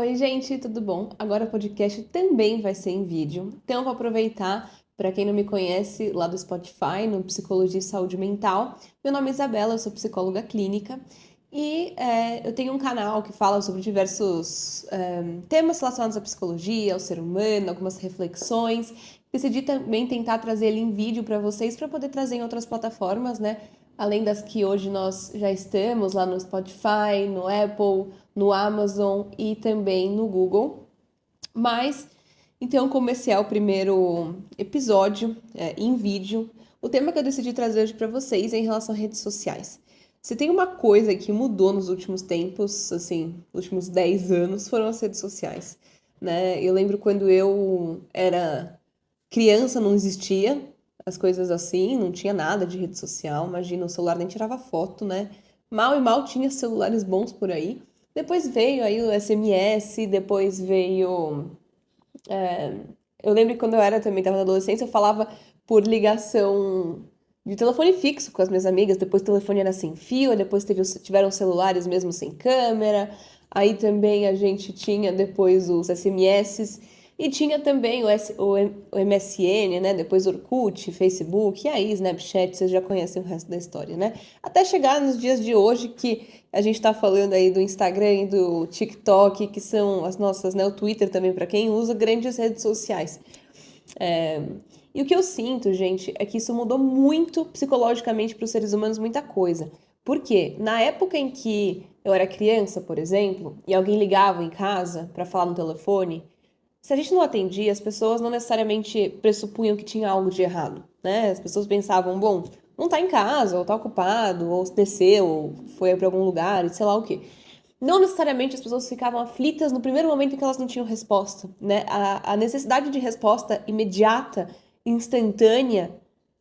Oi, gente, tudo bom? Agora o podcast também vai ser em vídeo. Então, eu vou aproveitar, para quem não me conhece, lá do Spotify, no Psicologia e Saúde Mental. Meu nome é Isabela, eu sou psicóloga clínica e eu tenho um canal que fala sobre diversos temas relacionados à psicologia, ao ser humano, algumas reflexões. Decidi também tentar trazer ele em vídeo para vocês, para poder trazer em outras plataformas, né? Além das que hoje nós já estamos lá no Spotify, no Apple, no Amazon e também no Google. Mas, então, como esse é o primeiro episódio em vídeo, o tema que eu decidi trazer hoje para vocês é em relação a redes sociais. Se tem uma coisa que mudou nos últimos tempos, assim, nos últimos 10 anos, foram as redes sociais, né? Eu lembro quando eu era criança, não existia as coisas assim, não tinha nada de rede social, imagina, o celular nem tirava foto, né? Mal e mal tinha celulares bons por aí. Depois veio aí o SMS, depois veio. Eu lembro que quando eu era também, estava na adolescência, eu falava por ligação de telefone fixo com as minhas amigas, depois o telefone era sem fio, aí depois tiveram celulares mesmo sem câmera, aí também a gente tinha depois os SMS, e tinha também o MSN, né? Depois Orkut, Facebook, e aí Snapchat, vocês já conhecem o resto da história, né? Até chegar nos dias de hoje que a gente tá falando aí do Instagram e do TikTok, que são as nossas, né? O Twitter também, para quem usa, grandes redes sociais. É, E o que eu sinto, gente, é que isso mudou muito psicologicamente para os seres humanos, muita coisa. Por quê? Na época em que eu era criança, por exemplo, e alguém ligava em casa para falar no telefone, se a gente não atendia, as pessoas não necessariamente pressupunham que tinha algo de errado, né? As pessoas pensavam, bom, não tá em casa, ou tá ocupado, ou desceu, ou foi para algum lugar, e sei lá o quê. Não necessariamente as pessoas ficavam aflitas no primeiro momento em que elas não tinham resposta, né? A necessidade de resposta imediata, instantânea,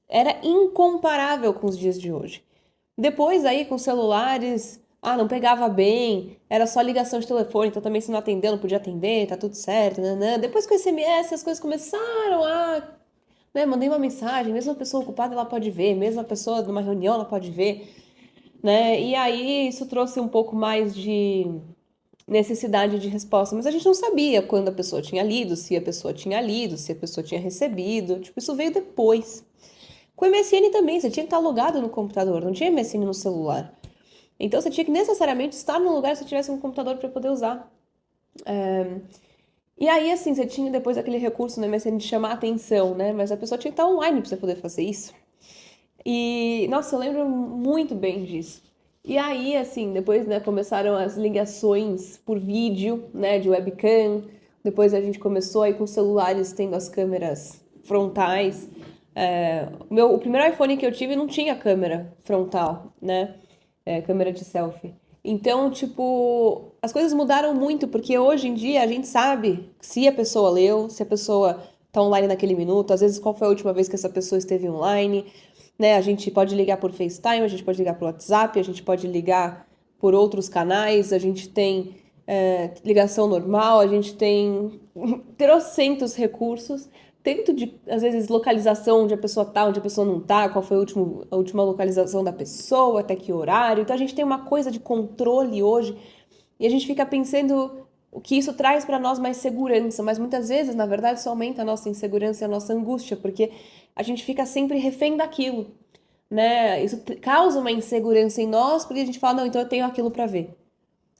era incomparável com os dias de hoje. Depois aí com celulares, não pegava bem, era só ligação de telefone, então também se não atendeu, não podia atender, tá tudo certo, né? Depois com o SMS as coisas começaram né, mandei uma mensagem, mesmo a pessoa ocupada ela pode ver, mesmo a pessoa numa reunião ela pode ver, né? E aí isso trouxe um pouco mais de necessidade de resposta, mas a gente não sabia quando a pessoa tinha lido, se a pessoa tinha lido, se a pessoa tinha recebido, tipo, isso veio depois. Com o MSN também, você tinha que estar logado no computador, não tinha MSN no celular. Então você tinha que necessariamente estar num lugar se tivesse um computador para poder usar. E aí, assim, você tinha depois aquele recurso no MSN de chamar a atenção, né? Mas a pessoa tinha que estar online para você poder fazer isso. E, nossa, eu lembro muito bem disso. E aí, assim, depois, né, começaram as ligações por vídeo, né, de webcam. Depois a gente começou aí com os celulares tendo as câmeras frontais. O primeiro iPhone que eu tive não tinha câmera frontal, né? Câmera de selfie. Então, tipo, as coisas mudaram muito, porque hoje em dia a gente sabe se a pessoa leu, se a pessoa tá online naquele minuto, às vezes qual foi a última vez que essa pessoa esteve online, né? A gente pode ligar por FaceTime, a gente pode ligar por WhatsApp, a gente pode ligar por outros canais, a gente tem ligação normal, a gente tem trocentos recursos, tanto de, às vezes, localização onde a pessoa tá, onde a pessoa não tá, qual foi a última localização da pessoa, até que horário. Então a gente tem uma coisa de controle hoje e a gente fica pensando o que isso traz para nós mais segurança, mas muitas vezes, na verdade, isso aumenta a nossa insegurança e a nossa angústia, porque a gente fica sempre refém daquilo, né? Isso causa uma insegurança em nós, porque a gente fala, não, então eu tenho aquilo para ver.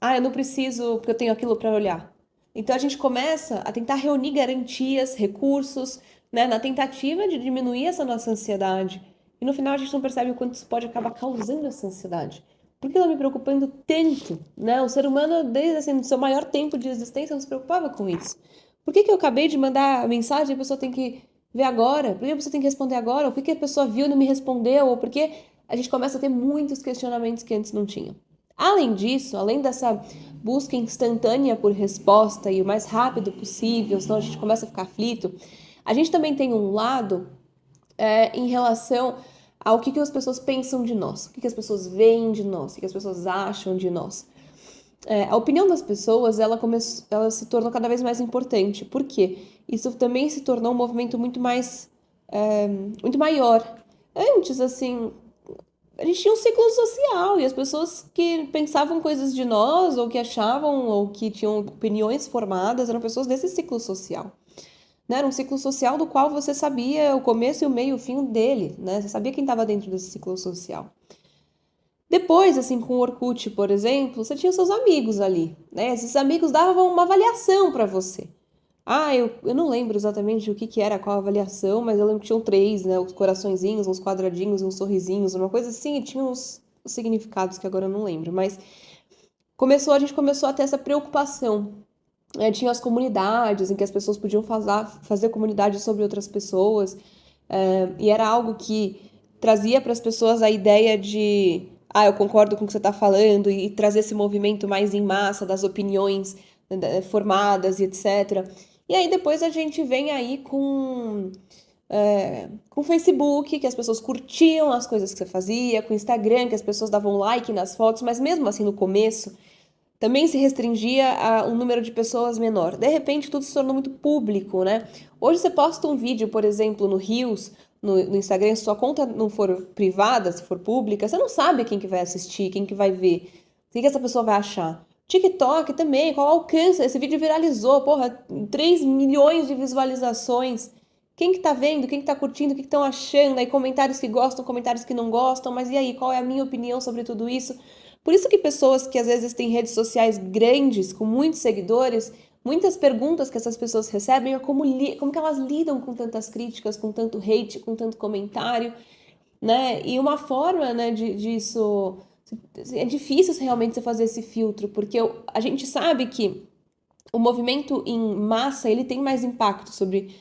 Eu não preciso, porque eu tenho aquilo para olhar. Então a gente começa a tentar reunir garantias, recursos, né, na tentativa de diminuir essa nossa ansiedade. E no final a gente não percebe o quanto isso pode acabar causando essa ansiedade. Por que eu me preocupando tanto, né? O ser humano, desde assim, no seu maior tempo de existência, não se preocupava com isso. Por que eu acabei de mandar a mensagem e a pessoa tem que ver agora? Por que a pessoa tem que responder agora? Ou por que a pessoa viu e não me respondeu? Ou por que a gente começa a ter muitos questionamentos que antes não tinha? Além disso, além dessa busca instantânea por resposta e o mais rápido possível, senão a gente começa a ficar aflito, a gente também tem um lado em relação ao que as pessoas pensam de nós, o que as pessoas veem de nós, o que as pessoas acham de nós. A opinião das pessoas, ela se tornou cada vez mais importante. Por quê? Isso também se tornou um movimento muito mais, muito maior. Antes, assim, a gente tinha um ciclo social e as pessoas que pensavam coisas de nós, ou que achavam, ou que tinham opiniões formadas, eram pessoas desse ciclo social. Né? Era um ciclo social do qual você sabia o começo e o meio e o fim dele, né? Você sabia quem estava dentro desse ciclo social. Depois, assim, com o Orkut, por exemplo, você tinha seus amigos ali, né? Esses amigos davam uma avaliação para você. Ah, eu não lembro exatamente o que que era qual avaliação, mas eu lembro que tinham três, né? Os coraçõezinhos, uns quadradinhos, uns sorrisinhos, uma coisa assim, e tinha uns significados que agora eu não lembro. Mas a gente começou a ter essa preocupação. Tinha as comunidades em que as pessoas podiam fazer comunidade sobre outras pessoas, e era algo que trazia para as pessoas a ideia de, eu concordo com o que você está falando, e trazer esse movimento mais em massa das opiniões formadas e etc. E aí depois a gente vem aí com o Facebook, que as pessoas curtiam as coisas que você fazia, com o Instagram, que as pessoas davam like nas fotos, mas mesmo assim no começo também se restringia a um número de pessoas menor. De repente, tudo se tornou muito público, né? Hoje você posta um vídeo, por exemplo, no Reels, no Instagram, se sua conta não for privada, se for pública, você não sabe quem que vai assistir, quem que vai ver, o que que essa pessoa vai achar. TikTok também, qual alcance? Esse vídeo viralizou, porra, 3 milhões de visualizações. Quem que tá vendo? Quem que tá curtindo? O que que estão achando? Aí comentários que gostam, comentários que não gostam, mas e aí, qual é a minha opinião sobre tudo isso? Por isso que pessoas que às vezes têm redes sociais grandes, com muitos seguidores, muitas perguntas que essas pessoas recebem é como que elas lidam com tantas críticas, com tanto hate, com tanto comentário, né? E uma forma, né, disso... É difícil realmente você fazer esse filtro, porque a gente sabe que o movimento em massa, ele tem mais impacto sobre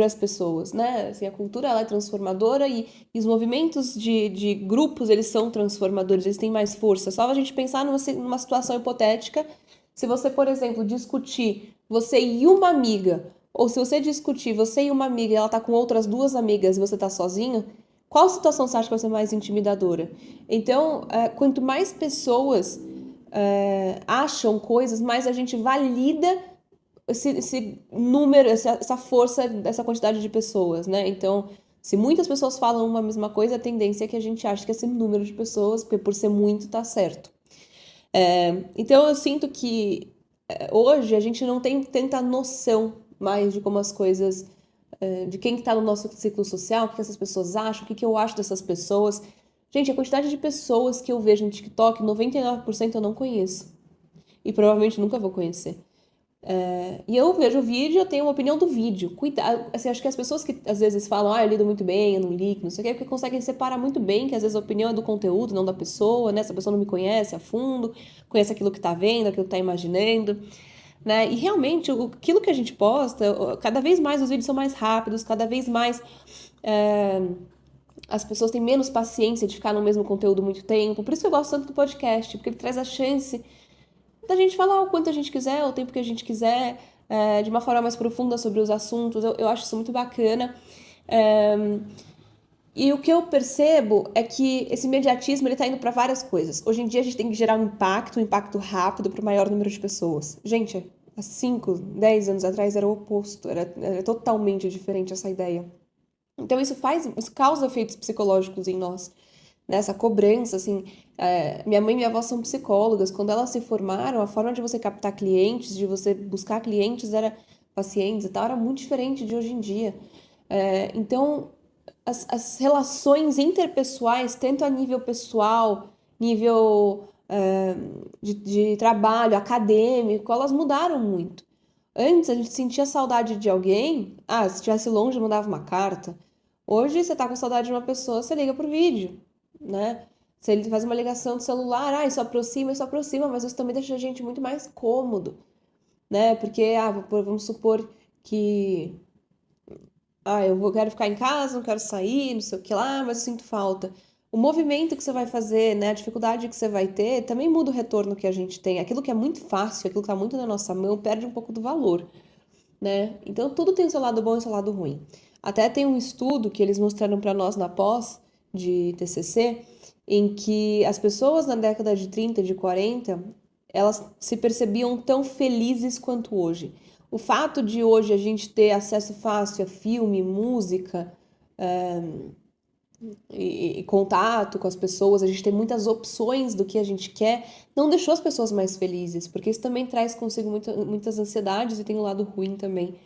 as pessoas, né? Assim, a cultura ela é transformadora e os movimentos de grupos, eles são transformadores, eles têm mais força. Só a gente pensar numa situação hipotética, se você, por exemplo, discutir você e uma amiga, ou se você discutir você e uma amiga e ela tá com outras duas amigas e você tá sozinho, qual situação você acha que vai ser mais intimidadora? Então, quanto mais pessoas acham coisas, mais a gente valida esse número, essa força dessa quantidade de pessoas, né? Então, se muitas pessoas falam uma mesma coisa, a tendência é que a gente ache que esse número de pessoas, porque por ser muito, tá certo. Então, eu sinto que hoje a gente não tem tanta noção mais de como as coisas, de quem que tá no nosso ciclo social, o que essas pessoas acham, o que que eu acho dessas pessoas. Gente, a quantidade de pessoas que eu vejo no TikTok, 99% eu não conheço. E provavelmente nunca vou conhecer. E eu vejo o vídeo, eu tenho uma opinião do vídeo. Cuidado, assim, acho que as pessoas que às vezes falam, eu lido muito bem, eu não ligo, não sei o quê, porque conseguem separar muito bem que às vezes a opinião é do conteúdo, não da pessoa, né? Essa pessoa não me conhece a fundo, conhece aquilo que tá vendo, aquilo que tá imaginando, né? E realmente, aquilo que a gente posta, cada vez mais os vídeos são mais rápidos, cada vez mais as pessoas têm menos paciência de ficar no mesmo conteúdo muito tempo. Por isso que eu gosto tanto do podcast, porque ele traz a chance da gente falar o quanto a gente quiser, o tempo que a gente quiser, de uma forma mais profunda sobre os assuntos. Eu acho isso muito bacana. É, e o que eu percebo é que esse imediatismo ele está indo para várias coisas. Hoje em dia a gente tem que gerar um impacto rápido para o maior número de pessoas. Gente, há 5, 10 anos atrás era o oposto, era totalmente diferente essa ideia. Então isso causa efeitos psicológicos em nós, nessa cobrança, assim, minha mãe e minha avó são psicólogas, quando elas se formaram, a forma de você captar clientes, de você buscar clientes, pacientes e tal, era muito diferente de hoje em dia. Então, as relações interpessoais, tanto a nível pessoal, nível de trabalho, acadêmico, elas mudaram muito. Antes a gente sentia saudade de alguém, se estivesse longe, mandava uma carta. Hoje você tá com saudade de uma pessoa, você liga por vídeo, né? Se ele faz uma ligação de celular, isso aproxima, mas isso também deixa a gente muito mais cômodo, né? Porque, vamos supor que, quero ficar em casa, não quero sair, não sei o que lá, mas eu sinto falta. O movimento que você vai fazer, né, a dificuldade que você vai ter, também muda o retorno que a gente tem. Aquilo que é muito fácil, aquilo que tá muito na nossa mão, perde um pouco do valor, né? Então tudo tem seu lado bom e seu lado ruim. Até tem um estudo que eles mostraram para nós na pós de TCC, em que as pessoas na década de 30, de 40, elas se percebiam tão felizes quanto hoje. O fato de hoje a gente ter acesso fácil a filme, música, e contato com as pessoas, a gente tem muitas opções do que a gente quer, não deixou as pessoas mais felizes, porque isso também traz consigo muitas ansiedades e tem um lado ruim também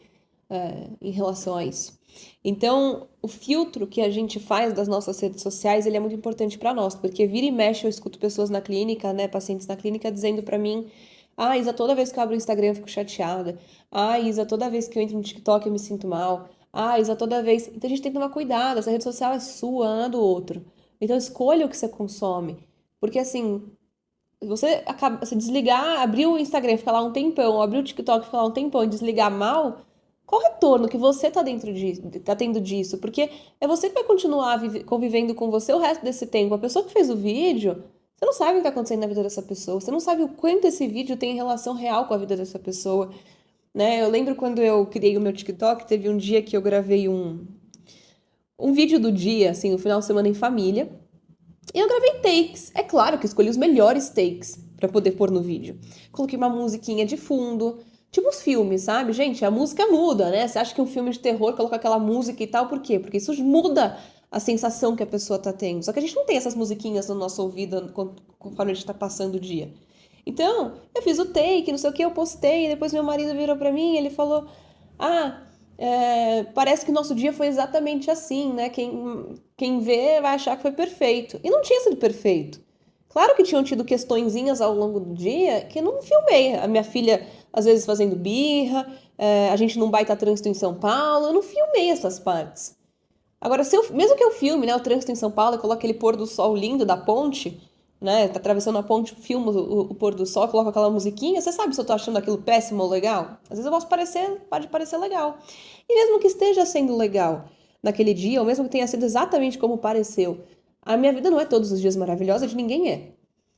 em relação a isso. Então, o filtro que a gente faz das nossas redes sociais, ele é muito importante para nós, porque vira e mexe eu escuto pessoas na clínica, né, pacientes na clínica dizendo para mim: "Ah, Isa, toda vez que eu abro o Instagram eu fico chateada. Ah, Isa, toda vez que eu entro no TikTok eu me sinto mal. Ah, Isa, toda vez". Então a gente tem que tomar cuidado, essa rede social é sua, não é do outro. Então escolha o que você consome, porque assim, você acaba, se desligar, abrir o Instagram, e ficar lá um tempão, abrir o TikTok, e ficar lá um tempão e desligar mal, qual o retorno que você tá tá tendo disso? Porque é você que vai continuar convivendo com você o resto desse tempo. A pessoa que fez o vídeo, você não sabe o que tá acontecendo na vida dessa pessoa, você não sabe o quanto esse vídeo tem relação real com a vida dessa pessoa, né? Eu lembro quando eu criei o meu TikTok, teve um dia que eu gravei um vídeo do dia, assim, o final de semana em família. E eu gravei takes. É claro que escolhi os melhores takes pra poder pôr no vídeo. Coloquei uma musiquinha de fundo, tipo os filmes, sabe? Gente, a música muda, né? Você acha que um filme de terror coloca aquela música e tal, por quê? Porque isso muda a sensação que a pessoa tá tendo. Só que a gente não tem essas musiquinhas no nosso ouvido conforme a gente tá passando o dia. Então, eu fiz o take, não sei o que, eu postei, e depois meu marido virou pra mim e ele falou: Ah, parece que o nosso dia foi exatamente assim, né? Quem vê vai achar que foi perfeito. E não tinha sido perfeito. Claro que tinham tido questõezinhas ao longo do dia que eu não filmei. A minha filha, às vezes, fazendo birra, a gente num baita trânsito em São Paulo, eu não filmei essas partes. Agora, mesmo que eu filme, né, o trânsito em São Paulo, eu coloco aquele pôr do sol lindo da ponte, né, tá atravessando a ponte, filmo o pôr do sol, coloco aquela musiquinha, você sabe se eu tô achando aquilo péssimo ou legal? Às vezes eu posso pode parecer legal. E mesmo que esteja sendo legal naquele dia, ou mesmo que tenha sido exatamente como pareceu, a minha vida não é todos os dias maravilhosa, de ninguém é.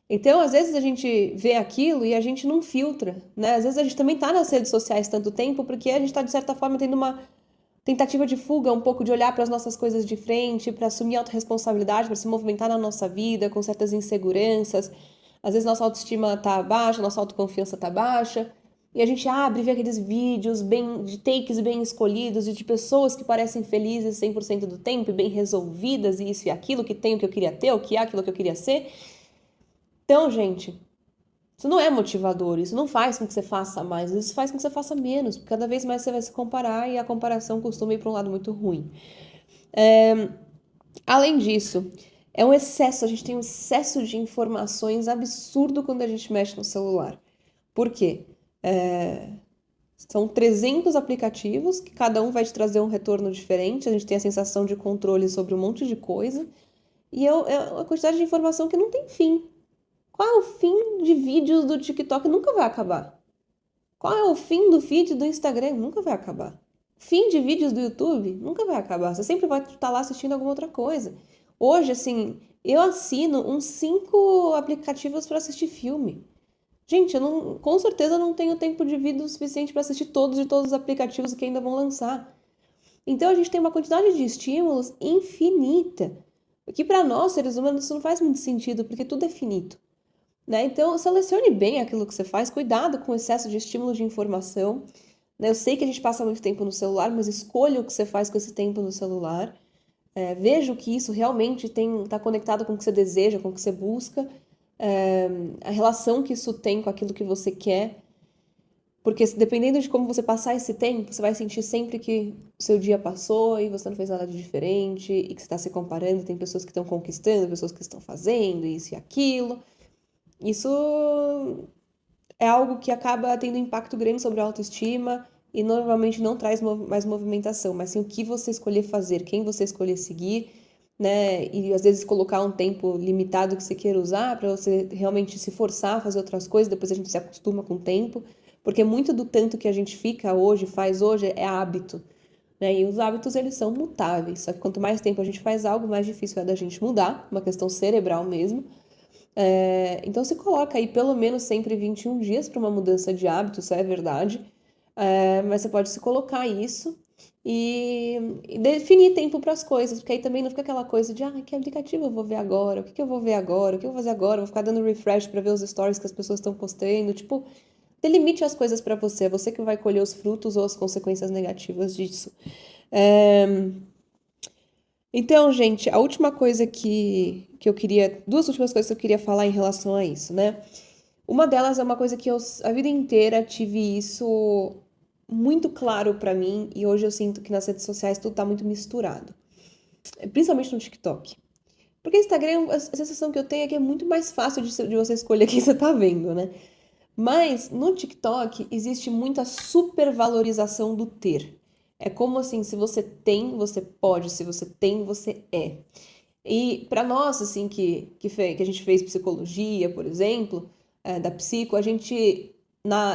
Então, às vezes a gente vê aquilo e a gente não filtra, né? Às vezes a gente também tá nas redes sociais tanto tempo porque a gente tá, de certa forma, tendo uma tentativa de fuga, um pouco de olhar para as nossas coisas de frente, para assumir autorresponsabilidade, para se movimentar na nossa vida com certas inseguranças. Às vezes nossa autoestima tá baixa, nossa autoconfiança tá baixa, e a gente abre e vê aqueles vídeos bem de takes bem escolhidos e de pessoas que parecem felizes 100% do tempo, e bem resolvidas, e isso e aquilo, que tem o que eu queria ter, o que é aquilo que eu queria ser. Então, gente, isso não é motivador, isso não faz com que você faça mais, isso faz com que você faça menos, porque cada vez mais você vai se comparar e a comparação costuma ir para um lado muito ruim. Além disso, é um excesso, a gente tem um excesso de informações absurdo quando a gente mexe no celular. Por quê? São 300 aplicativos que cada um vai te trazer um retorno diferente, a gente tem a sensação de controle sobre um monte de coisa, e é uma quantidade de informação que não tem fim. Qual é o fim de vídeos do TikTok? Nunca vai acabar. Qual é o fim do feed do Instagram? Nunca vai acabar. Fim de vídeos do YouTube? Nunca vai acabar. Você sempre vai estar lá assistindo alguma outra coisa. Hoje, assim, eu assino uns 5 aplicativos para assistir filme. Gente, eu não, com certeza não tenho tempo de vida o suficiente para assistir todos de todos os aplicativos que ainda vão lançar. Então a gente tem uma quantidade de estímulos infinita. O que para nós, seres humanos, isso não faz muito sentido, porque tudo é finito. Né? Então, selecione bem aquilo que você faz, cuidado com o excesso de estímulo de informação. Né? Eu sei que a gente passa muito tempo no celular, mas escolha o que você faz com esse tempo no celular. Veja o que isso realmente está conectado com o que você deseja, com o que você busca, a relação que isso tem com aquilo que você quer. Porque dependendo de como você passar esse tempo, você vai sentir sempre que o seu dia passou e você não fez nada de diferente, e que você está se comparando, tem pessoas que estão conquistando, pessoas que estão fazendo isso e aquilo. Isso é algo que acaba tendo impacto grande sobre a autoestima e normalmente não traz mais movimentação, mas sim o que você escolher fazer, quem você escolher seguir, né? E às vezes colocar um tempo limitado que você queira usar para você realmente se forçar a fazer outras coisas, depois a gente se acostuma com o tempo, porque muito do tanto que a gente fica hoje, faz hoje, é hábito. Né? E os hábitos, eles são mutáveis, só que quanto mais tempo a gente faz algo, mais difícil é da gente mudar, uma questão cerebral mesmo. Então se coloca aí pelo menos sempre 21 dias para uma mudança de hábito, isso é verdade. Mas você pode se colocar isso e definir tempo para as coisas, porque aí também não fica aquela coisa de que aplicativo eu vou ver agora, o que eu vou ver agora, o que eu vou fazer agora, vou ficar dando refresh para ver os stories que as pessoas estão postando, tipo, delimite as coisas para você, é você que vai colher os frutos ou as consequências negativas disso. É, Então, gente, a última coisa que eu queria. Duas últimas coisas que eu queria falar em relação a isso, né? Uma delas é uma coisa que eu a vida inteira tive isso muito claro pra mim e hoje eu sinto que nas redes sociais tudo tá muito misturado. Principalmente no TikTok. Porque Instagram, a sensação que eu tenho é que é muito mais fácil de você escolher quem você tá vendo, né? Mas no TikTok existe muita supervalorização do ter. É como assim, se você tem, você pode, se você tem, você é. E para nós, assim, que a gente fez psicologia, por exemplo, da psico, a gente,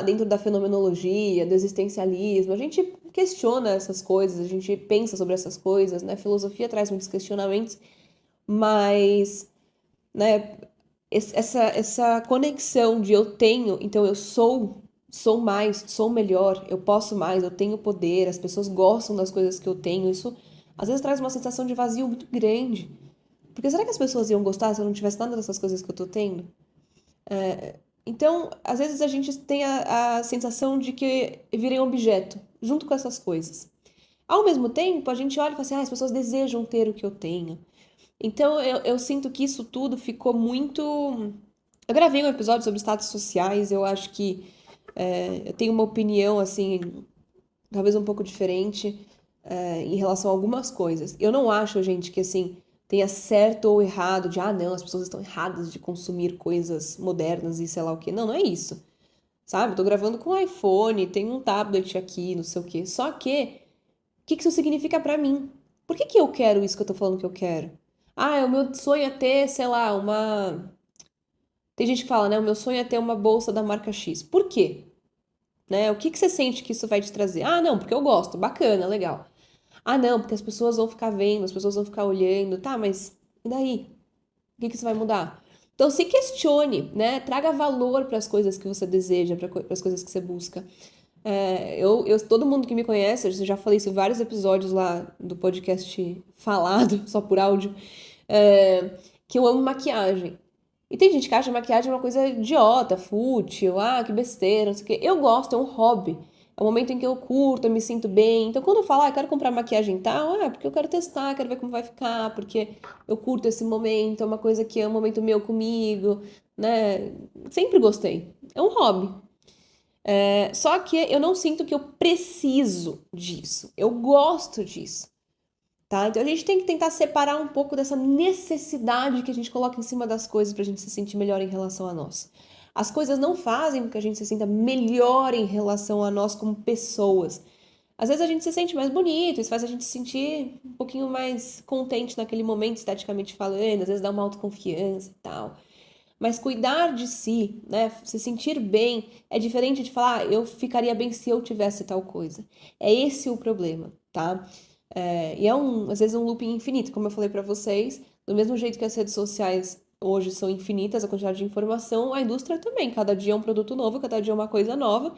dentro da fenomenologia, do existencialismo, a gente questiona essas coisas, a gente pensa sobre essas coisas, né? A filosofia traz muitos questionamentos, mas, né, essa conexão de eu tenho, então eu sou mais, sou melhor, eu posso mais, eu tenho poder, as pessoas gostam das coisas que eu tenho, isso às vezes traz uma sensação de vazio muito grande. Porque será que as pessoas iam gostar se eu não tivesse nada dessas coisas que eu tô tendo? Então, às vezes a gente tem a sensação de que eu virei um objeto, junto com essas coisas. Ao mesmo tempo, a gente olha e fala assim, ah, as pessoas desejam ter o que eu tenho. Então, eu sinto que isso tudo ficou muito. Eu gravei um episódio sobre status sociais, eu acho que eu tenho uma opinião, assim, talvez um pouco diferente em relação a algumas coisas. Eu não acho, gente, que assim tenha certo ou errado de não, as pessoas estão erradas de consumir coisas modernas e sei lá o que. Não, não é isso. Sabe? Tô gravando com um iPhone, tem um tablet aqui, não sei o quê. Só que, o que isso significa pra mim? Por que eu quero isso que eu tô falando que eu quero? Ah, o meu sonho é ter, sei lá, uma. Tem gente que fala, né? O meu sonho é ter uma bolsa da marca X. Por quê? Né? O que você sente que isso vai te trazer? Ah, não, porque eu gosto. Bacana, legal. Ah, não, porque as pessoas vão ficar vendo, as pessoas vão ficar olhando. Tá, mas e daí? O que isso vai mudar? Então se questione, né? Traga valor para as coisas que você deseja, para as coisas que você busca. Todo mundo que me conhece, eu já falei isso em vários episódios lá do podcast falado, só por áudio, que eu amo maquiagem. E tem gente que acha maquiagem uma coisa idiota, fútil, que besteira, não sei o quê. Eu gosto, é um hobby. É um momento em que eu curto, eu me sinto bem. Então, quando eu falo, eu quero comprar maquiagem tal, porque eu quero testar, quero ver como vai ficar, porque eu curto esse momento, é uma coisa que é um momento meu comigo, né? Sempre gostei. É um hobby. Só que eu não sinto que eu preciso disso. Eu gosto disso. Tá? Então a gente tem que tentar separar um pouco dessa necessidade que a gente coloca em cima das coisas pra gente se sentir melhor em relação a nós. As coisas não fazem com que a gente se sinta melhor em relação a nós como pessoas. Às vezes a gente se sente mais bonito, isso faz a gente se sentir um pouquinho mais contente naquele momento, esteticamente falando, às vezes dá uma autoconfiança e tal. Mas cuidar de si, né, se sentir bem, é diferente de falar, eu ficaria bem se eu tivesse tal coisa. É esse o problema, tá? E às vezes, um looping infinito, como eu falei pra vocês, do mesmo jeito que as redes sociais hoje são infinitas, a quantidade de informação, a indústria também. Cada dia é um produto novo, cada dia é uma coisa nova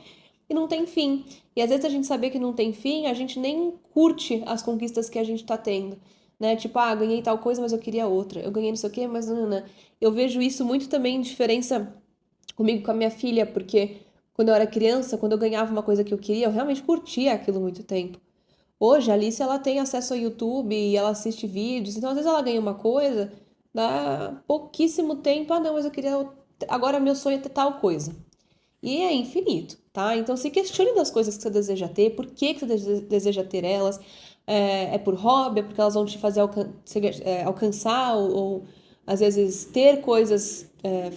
e não tem fim. E às vezes a gente saber que não tem fim, a gente nem curte as conquistas que a gente tá tendo. Né? Tipo, ganhei tal coisa, mas eu queria outra. Eu ganhei não sei o quê, mas não. Eu vejo isso muito também em diferença comigo com a minha filha, porque quando eu era criança, quando eu ganhava uma coisa que eu queria, eu realmente curtia aquilo muito tempo. Hoje, a Alice, ela tem acesso ao YouTube e ela assiste vídeos, então às vezes ela ganha uma coisa, dá pouquíssimo tempo, não, mas eu queria, agora meu sonho é ter tal coisa. E é infinito, tá? Então se questione das coisas que você deseja ter, por que que você deseja ter elas, é por hobby, é porque elas vão te fazer alcançar ou às vezes ter coisas,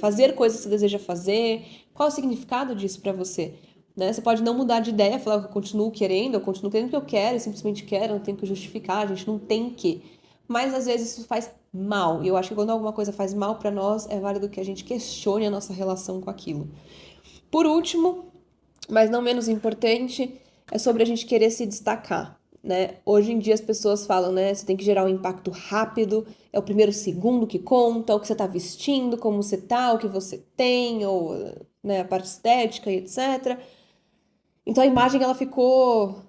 fazer coisas que você deseja fazer, qual o significado disso pra você? Né? Você pode não mudar de ideia, falar que eu continuo querendo porque eu quero, eu simplesmente quero, eu não tenho que justificar, a gente não tem que. Mas às vezes isso faz mal. E eu acho que quando alguma coisa faz mal pra nós, é válido que a gente questione a nossa relação com aquilo. Por último, mas não menos importante, é sobre a gente querer se destacar, né? Hoje em dia as pessoas falam, né? Você tem que gerar um impacto rápido, é o primeiro segundo que conta, o que você tá vestindo, como você tá, o que você tem, ou né, a parte estética e etc. Então a imagem ela ficou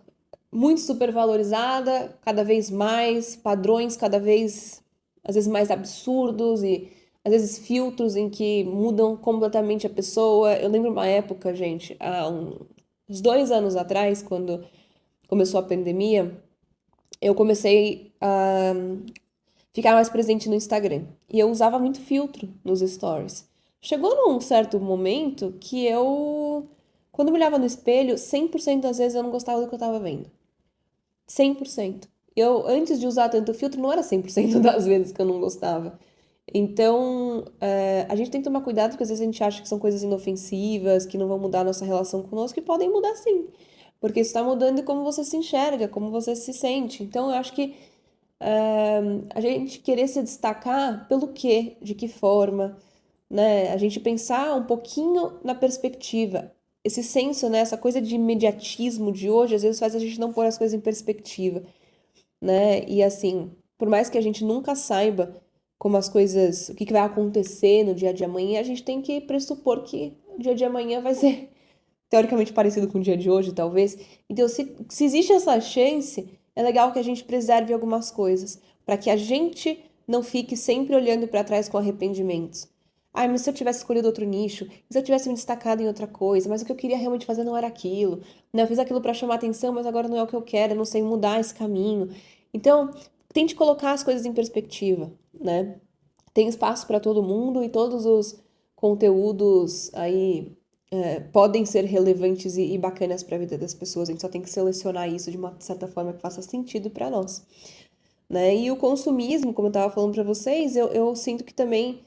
muito supervalorizada, cada vez mais, padrões cada vez, às vezes mais absurdos e às vezes filtros em que mudam completamente a pessoa. Eu lembro uma época, gente, uns 2 anos atrás, quando começou a pandemia, eu comecei a ficar mais presente no Instagram. E eu usava muito filtro nos stories. Chegou num certo momento que quando eu me olhava no espelho, 100% das vezes eu não gostava do que eu tava vendo. 100%. Eu, antes de usar tanto filtro, não era 100% das vezes que eu não gostava. Então, a gente tem que tomar cuidado, porque às vezes a gente acha que são coisas inofensivas, que não vão mudar a nossa relação conosco, e podem mudar sim. Porque isso está mudando como você se enxerga, como você se sente. Então, eu acho que a gente querer se destacar pelo quê, de que forma, né? A gente pensar um pouquinho na perspectiva. Esse senso, né? Essa coisa de imediatismo de hoje, às vezes faz a gente não pôr as coisas em perspectiva, né? E assim, por mais que a gente nunca saiba como as coisas, o que vai acontecer no dia de amanhã, a gente tem que pressupor que o dia de amanhã vai ser teoricamente parecido com o dia de hoje, talvez. Então, se existe essa chance, é legal que a gente preserve algumas coisas, para que a gente não fique sempre olhando para trás com arrependimentos. Ai, mas se eu tivesse escolhido outro nicho, e se eu tivesse me destacado em outra coisa, mas o que eu queria realmente fazer não era aquilo, né? Eu fiz aquilo para chamar atenção, mas agora não é o que eu quero, eu não sei mudar esse caminho. Então, tente colocar as coisas em perspectiva, né? Tem espaço para todo mundo e todos os conteúdos aí podem ser relevantes e bacanas para a vida das pessoas. A gente só tem que selecionar isso de uma certa forma que faça sentido para nós, né? E o consumismo, como eu estava falando para vocês, eu sinto que também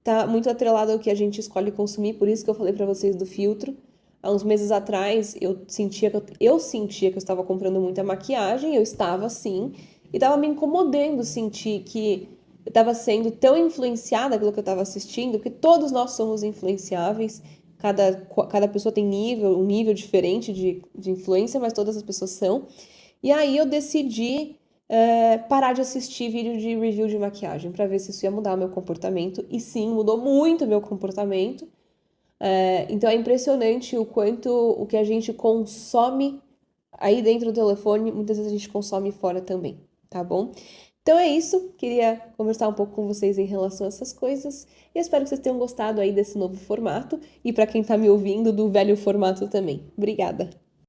tá muito atrelado ao que a gente escolhe consumir, por isso que eu falei para vocês do filtro. Há uns meses atrás, eu sentia que eu estava comprando muita maquiagem, eu estava sim, e estava me incomodando sentir que eu estava sendo tão influenciada pelo que eu estava assistindo, porque todos nós somos influenciáveis, cada pessoa tem um nível diferente de influência, mas todas as pessoas são. E aí eu decidi parar de assistir vídeo de review de maquiagem para ver se isso ia mudar o meu comportamento. E sim, mudou muito o meu comportamento. Então é impressionante o quanto o que a gente consome aí dentro do telefone, muitas vezes a gente consome fora também, tá bom? Então é isso, queria conversar um pouco com vocês em relação a essas coisas e eu espero que vocês tenham gostado aí desse novo formato e para quem tá me ouvindo do velho formato também. Obrigada!